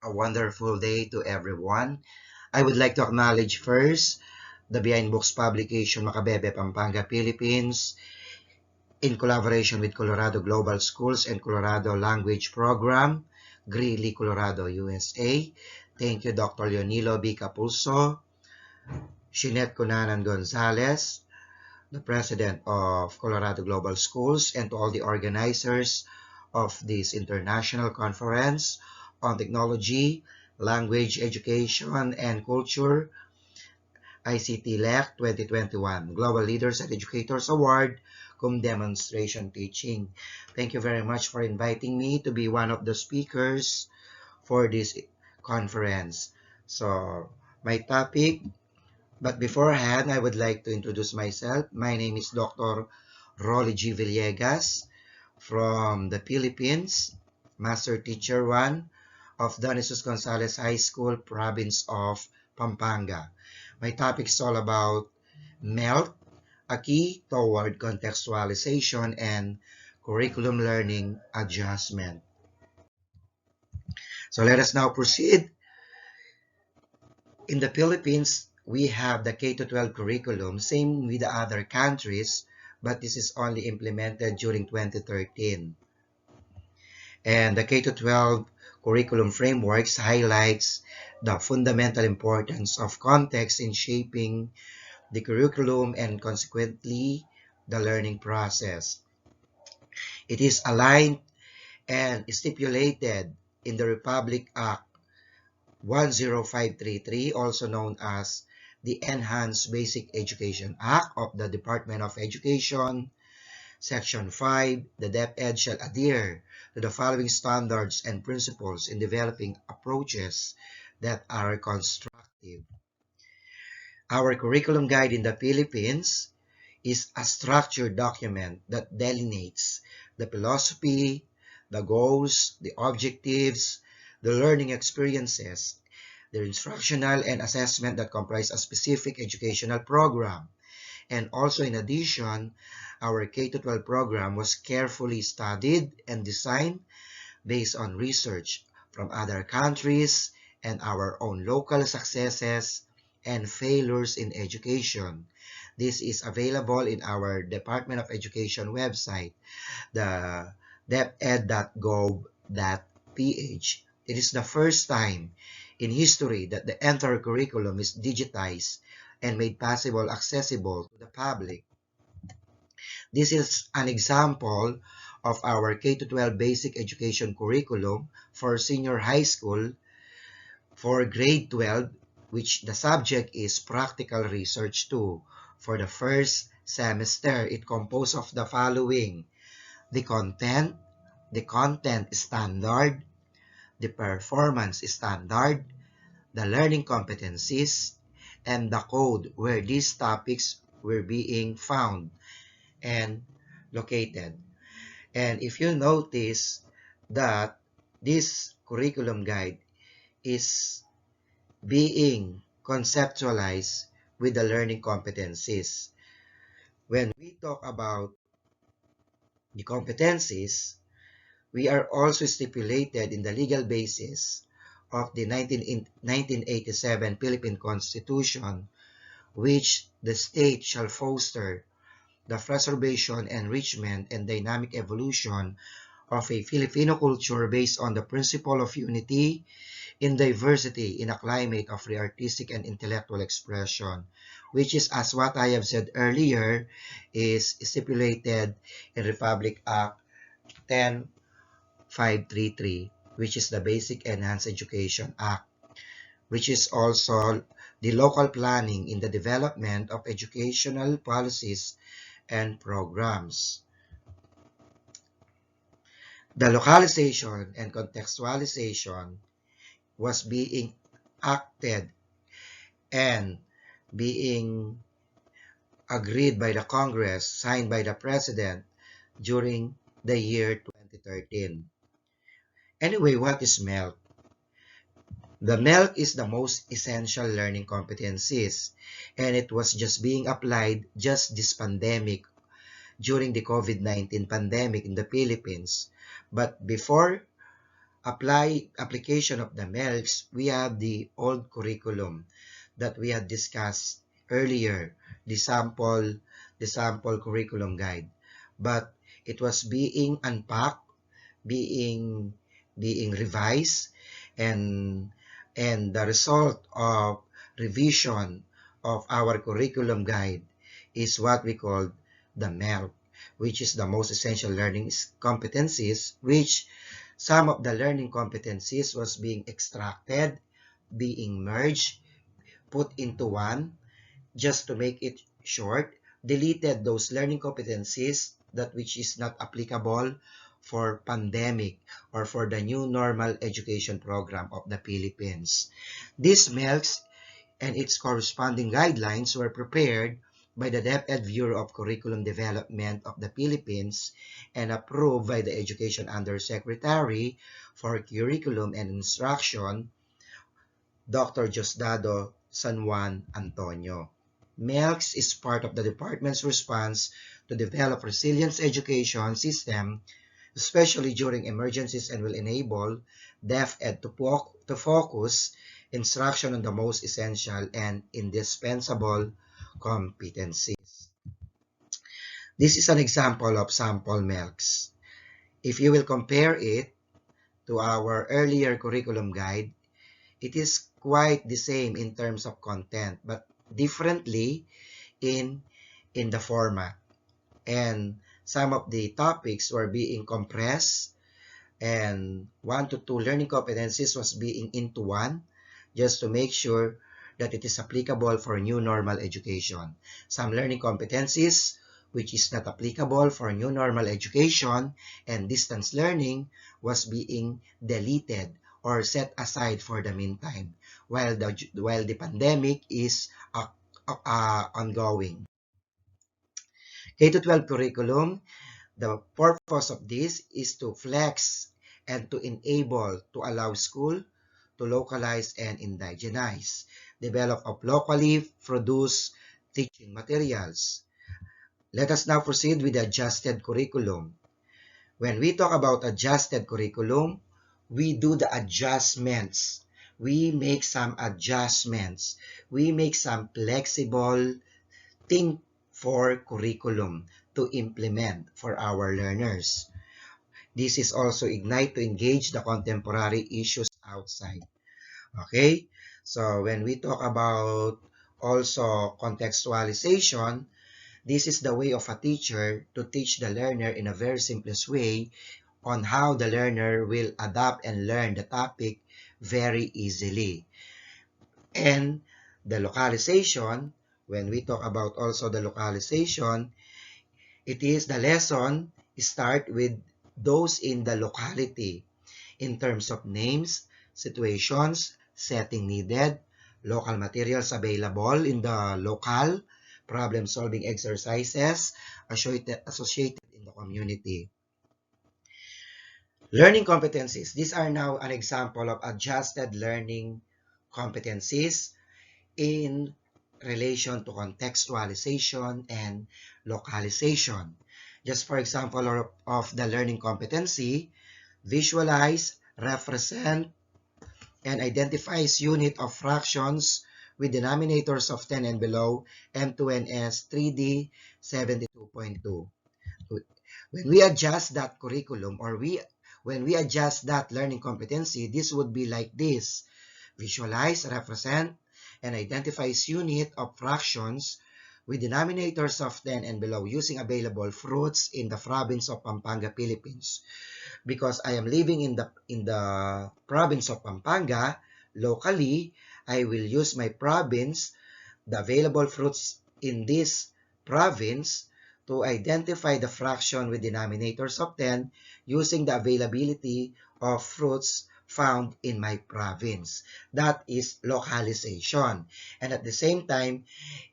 A wonderful day to everyone. I would like to acknowledge first the Behind Books publication Macabebe, Pampanga, Philippines, in collaboration with Colorado Global Schools and Colorado Language Program, Greeley, Colorado, USA. Thank you, Dr. Leonilo B. Capulso, Shinette Cunanan Gonzales, the President of Colorado Global Schools, and to all the organizers of this international conference on technology, language, education, and culture, ICTLEC-2021 Global Leaders and Educators Award, cum demonstration teaching. Thank you very much for inviting me to be one of the speakers for this conference. So, my topic, but beforehand, I would like to introduce myself. My name is Dr. ROLLIE VILLEGAS from the Philippines, Master Teacher 1 of Don Jesus Gonzales High School, Province of Pampanga. My topic is all about MELCS, a key toward contextualization and curriculum learning adjustment. So let us now proceed. In the Philippines, we have the K-12 curriculum, same with the other countries, but this is only implemented during 2013. And the K-12 curriculum frameworks highlights the fundamental importance of context in shaping the curriculum and consequently the learning process. It is aligned and stipulated in the Republic Act 10533, also known as the Enhanced Basic Education Act of the Department of Education, Section 5, the DepEd shall adhere to the following standards and principles in developing approaches that are constructive. Our curriculum guide in the Philippines is a structured document that delineates the philosophy, the goals, the objectives, the learning experiences, the instructional and assessment that comprise a specific educational program. And also in addition, our K-12 program was carefully studied and designed based on research from other countries and our own local successes and failures in education. This is available in our Department of Education website, the deped.gov.ph. It is the first time in history that the entire curriculum is digitized and made possible accessible to the public. This is an example of our K-12 basic education curriculum for senior high school for grade 12, which the subject is practical research 2. For the first semester, it composed of the following: the content standard, the performance standard, the learning competencies, and the code where these topics were being found and located. And if you notice that this curriculum guide is being conceptualized with the learning competencies. When we talk about the competencies, we are also stipulated in the legal basis of the 1987 Philippine Constitution, which the state shall foster the preservation, enrichment, and dynamic evolution of a Filipino culture based on the principle of unity in diversity in a climate of free artistic and intellectual expression, which is, as what I have said earlier, is stipulated in Republic Act 10533, which is the Basic Enhanced Education Act, which is also the local planning in the development of educational policies and programs. The localization and contextualization was being acted and being agreed by the Congress, signed by the President during the year 2013. Anyway, what is MELC? The MELC is the most essential learning competencies, and it was just being applied just this pandemic during the COVID-19 pandemic in the Philippines. But before application of the MELCS, we have the old curriculum that we had discussed earlier, the sample curriculum guide. But it was being unpacked, being revised, and the result of revision of our curriculum guide is what we call the MELC, which is the most essential learning competencies, which some of the learning competencies was being extracted, being merged, put into one, just to make it short, deleted those learning competencies that which is not applicable for pandemic or for the new normal education program of the Philippines. These MELCS and its corresponding guidelines were prepared by the DepEd Bureau of Curriculum Development of the Philippines and approved by the Education Undersecretary for Curriculum and Instruction, Dr. Diosdado San Juan Antonio. MELCS is part of the department's response to develop resilience education system, especially during emergencies, and will enable DepEd to focus instruction on the most essential and indispensable competencies. This is an example of sample MELCS. If you will compare it to our earlier curriculum guide, it is quite the same in terms of content, but differently in the format. And some of the topics were being compressed, and 1 to 2 learning competencies was being into one, just to make sure that it is applicable for new normal education. Some learning competencies which is not applicable for new normal education and distance learning was being deleted or set aside for the meantime while the pandemic is ongoing. K12 curriculum, the purpose of this is to flex and to enable, to allow school to localize and indigenize, develop of locally produced teaching materials. Let us now proceed with the adjusted curriculum. When we talk about adjusted curriculum, we do the adjustments. We make some adjustments. We make some flexible thing for curriculum to implement for our learners. This is also ignite to engage the contemporary issues outside. Okay? So when we talk about also contextualization, this is the way of a teacher to teach the learner in a very simplest way on how the learner will adapt and learn the topic very easily. And the localization, when we talk about also the localization, it is the lesson start with those in the locality in terms of names, situations, setting needed, local materials available in the local, problem-solving exercises associated in the community. Learning competencies. These are now an example of adjusted learning competencies in relation to contextualization and localization. Just for example of the learning competency, visualize, represent, and identifies unit of fractions with denominators of 10 and below, M2NS 3D 72.2. When we adjust that curriculum or when we adjust that learning competency, this would be like this. Visualize, represent, and identifies unit of fractions with denominators of 10 and below using available fruits in the province of Pampanga, Philippines. Because I am living in the province of Pampanga, locally, I will use my province, the available fruits in this province, to identify the fraction with denominators of 10 using the availability of fruits found in my province. That is localization. And at the same time,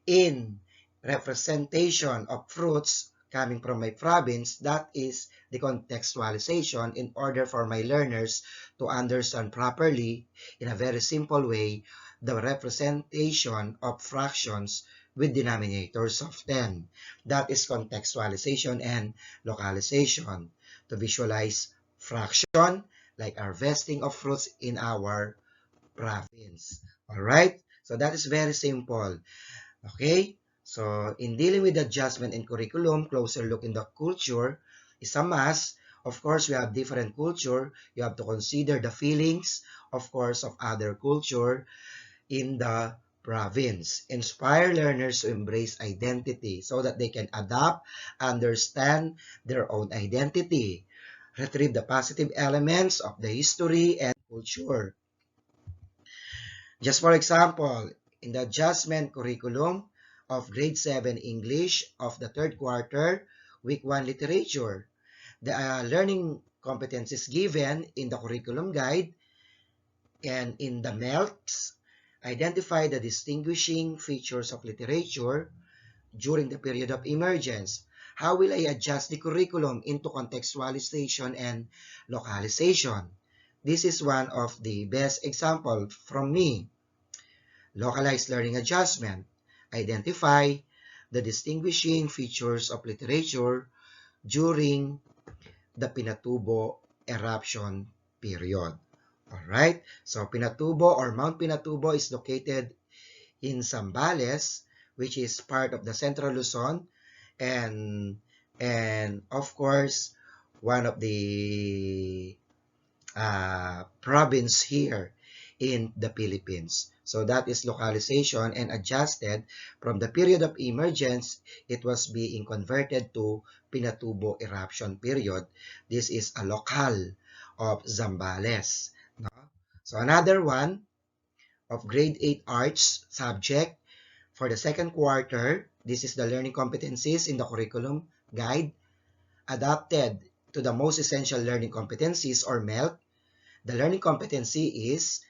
in representation of fruits coming from my province, that is the contextualization in order for my learners to understand properly in a very simple way the representation of fractions with denominators of 10. That is contextualization and localization. To visualize fraction, like harvesting of fruits in our province. All right? So that is very simple. Okay? So in dealing with adjustment in curriculum, closer look in the culture is a must. Of course, we have different culture. You have to consider the feelings, of course, of other culture in the province. Inspire learners to embrace identity so that they can adapt, understand their own identity. Retrieve the positive elements of the history and culture. Just for example, in the adjustment curriculum of grade 7 English of the third quarter, week 1 literature, the learning competencies given in the curriculum guide and in the MELCS, identify the distinguishing features of literature during the period of emergence. How will I adjust the curriculum into contextualization and localization? This is one of the best example from me. Localized learning adjustment. Identify the distinguishing features of literature during the Pinatubo eruption period. Alright, so Pinatubo or Mount Pinatubo is located in Zambales, which is part of the Central Luzon, and of course, one of the province here in the Philippines. So that is localization and adjusted from the period of emergence, it was being converted to Pinatubo eruption period. This is a locale of Zambales. No? So another one of grade 8 arts subject for the second quarter, this is the learning competencies in the curriculum guide adapted to the most essential learning competencies or MELC. The learning competency is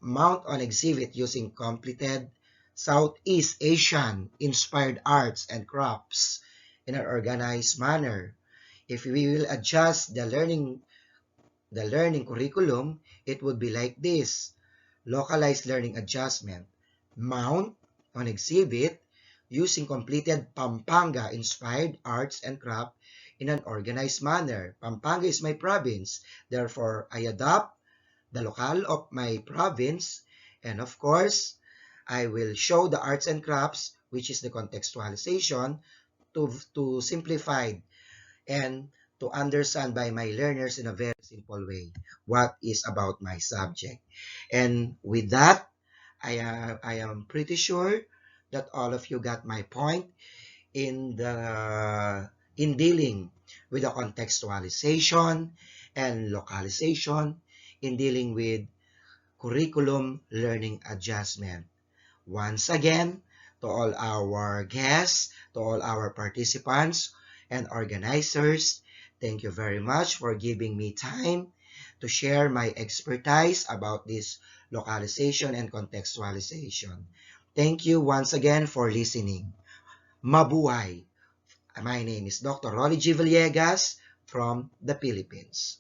mount on exhibit using completed Southeast Asian inspired arts and crafts in an organized manner. If we will adjust the learning curriculum, it would be like this. Localized learning adjustment. Mount on exhibit using completed Pampanga inspired arts and craft in an organized manner. Pampanga is my province. Therefore, I adopt the locale of my province, and of course, I will show the arts and crafts, which is the contextualization, to simplify and to understand by my learners in a very simple way what is about my subject. And with that, I am pretty sure that all of you got my point in dealing with the contextualization and localization in dealing with curriculum learning adjustment. Once again, to all our guests, to all our participants and organizers, thank you very much for giving me time to share my expertise about this localization and contextualization. Thank you once again for listening. Mabuhay! My name is Dr. ROLLIE Villegas from the Philippines.